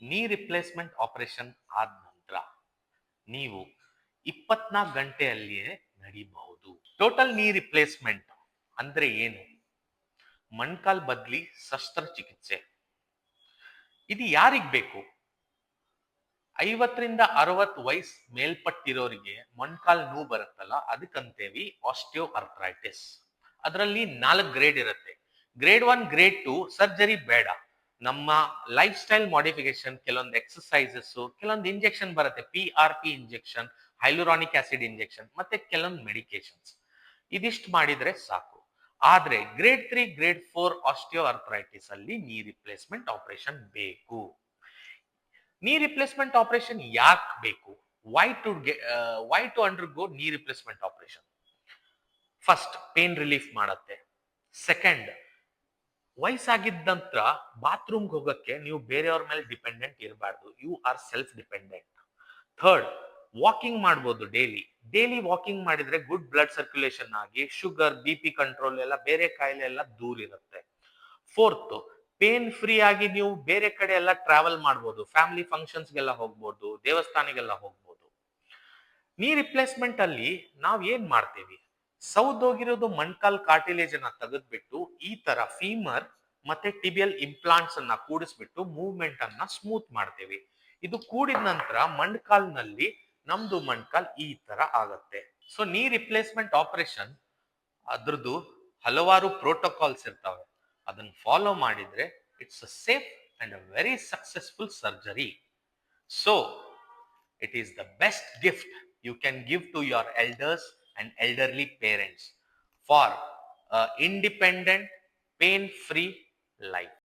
ನೀ replacement operation ಆದ ನಂತರ ನೀವು 24 ಗಂಟೆಯಲ್ಲಿಯೇ ನಡಿಬಹುದು. ಟೋಟಲ್ ನೀ ರಿಪ್ಲೇಸ್ಮೆಂಟ್ ಅಂದ್ರೆ ಏನು? ಮೊಣಕಾಲ್ ಬದ್ಲಿ ಶಸ್ತ್ರಚಿಕಿತ್ಸೆ. ಇದು ಯಾರಿಗ್ ಬೇಕು? 50ರಿಂದ 60 ವಯಸ್ಸು ಮೇಲ್ಪಟ್ಟಿರೋರಿಗೆ ಮೊಣಕಾಲ್ ನೋವು ಬರುತ್ತಲ್ಲ, ಅದಕ್ಕಂತೇವಿ ಆಸ್ಟಿಯೋ ಅರ್ಥ್ರೈಟಿಸ್. ಅದರಲ್ಲಿ 4 ಗ್ರೇಡ್ ಇರುತ್ತೆ. ಗ್ರೇಡ್ 1, ಗ್ರೇಡ್ 2 ಸರ್ಜರಿ ಬೇಡ. ನಮ್ಮ ಲೈಫ್ ಸ್ಟೈಲ್ ಮಾಡಿಫಿಕೇಶನ್, ಕೆಲವೊಂದು ಎಕ್ಸರ್ಸೈಸಸ್, ಕೆಲವೊಂದು ಇಂಜೆಕ್ಷನ್ ಬರುತ್ತೆ, PRP injection, hyaluronic acid injection, ಮತ್ತೆ ಕೆಲವೊಂದು ಮೆಡಿಕೇಶನ್ಸ್. ಇದಿಷ್ಟು ಮಾಡಿದ್ರೆ ಸಾಕು. ಆದ್ರೆ ಗ್ರೇಡ್ 3, ಗ್ರೇಡ್ 4 ಆಸ್ಟಿಯೋ ಅರ್ಥ್ರೈಟಿಸ್ ಅಲ್ಲಿ ನೀ ರಿಪ್ಲೇಸ್ಮೆಂಟ್ ಆಪರೇಷನ್ ಬೇಕು. ನೀ ರಿಪ್ಲೇಸ್ಮೆಂಟ್ ಆಪರೇಷನ್ ಯಾಕೆ ಬೇಕು? Why to undergo knee replacement operation? First, pain relief ಮಾಡುತ್ತೆ. ಸೆಕೆಂಡ್, ವಯಸ್ಸಾಗಿದ್ದ ನಂತರ ಬಾತ್ರೂಮ್ಗೆ ಹೋಗಕ್ಕೆ ನೀವು ಬೇರೆಯವ್ರ ಮೇಲೆ ಡಿಪೆಂಡೆಂಟ್ ಇರಬಾರ್ದು. You are self dependent. Third, walking ಮಾಡ್ಬೋದು. ಡೈಲಿ ವಾಕಿಂಗ್ ಮಾಡಿದ್ರೆ ಗುಡ್ ಬ್ಲಡ್ ಸರ್ಕ್ಯುಲೇಷನ್ ಆಗಿ ಶುಗರ್, BP ಕಂಟ್ರೋಲ್ ಎಲ್ಲ, ಬೇರೆ ಕಾಯಿಲೆ ಎಲ್ಲ ದೂರ ಇರುತ್ತೆ. ಫೋರ್ತ್, ಪೇನ್ ಫ್ರೀ ಆಗಿ ನೀವು ಬೇರೆ ಕಡೆ ಎಲ್ಲ ಟ್ರಾವೆಲ್ ಮಾಡ್ಬೋದು, ಫ್ಯಾಮಿಲಿ ಫಂಕ್ಷನ್ಸ್ಗೆಲ್ಲ ಹೋಗ್ಬೋದು, ದೇವಸ್ಥಾನಗೆಲ್ಲ ಹೋಗ್ಬೋದು. ನೀ ರಿಪ್ಲೇಸ್ಮೆಂಟ್ ಅಲ್ಲಿ ನಾವ್ ಏನ್ ಮಾಡ್ತೀವಿ? ಸೌದೋಗಿರೋದು ಮೊಣಕಾಲ್ ಕಾರ್ಟಿಲೇಜ್ ಅನ್ನ ತೆಗೆದ್ಬಿಟ್ಟು ಈ ತರ ಫೀಮರ್ ಮತ್ತೆ ಟಿಬಿಯಲ್ ಇಂಪ್ಲಾಂಟ್ಸ್ ಅನ್ನ ಕೂಡಿಸ್ಬಿಟ್ಟು ಮೂವ್ಮೆಂಟ್ ಅನ್ನ ಸ್ಮೂತ್ ಮಾಡ್ತೀವಿ. ಇದು ಕೂಡಿದ ನಂತರ ಮೊಣಕಾಲ್ನಲ್ಲಿ ನಮ್ದು ಮೊಣಕಾಲ್ ಈ ತರ ಆಗತ್ತೆ. ಸೊ ನೀ ರಿಪ್ಲೇಸ್ಮೆಂಟ್ ಆಪರೇಷನ್ ಅದ್ರದ್ದು ಹಲವಾರು ಪ್ರೋಟೋಕಾಲ್ಸ್ ಇರ್ತವೆ. ಅದನ್ನ ಫಾಲೋ ಮಾಡಿದ್ರೆ it's a safe and a very successful surgery. So it is the best gift you can give to your elders and elderly parents for a independent, pain-free life.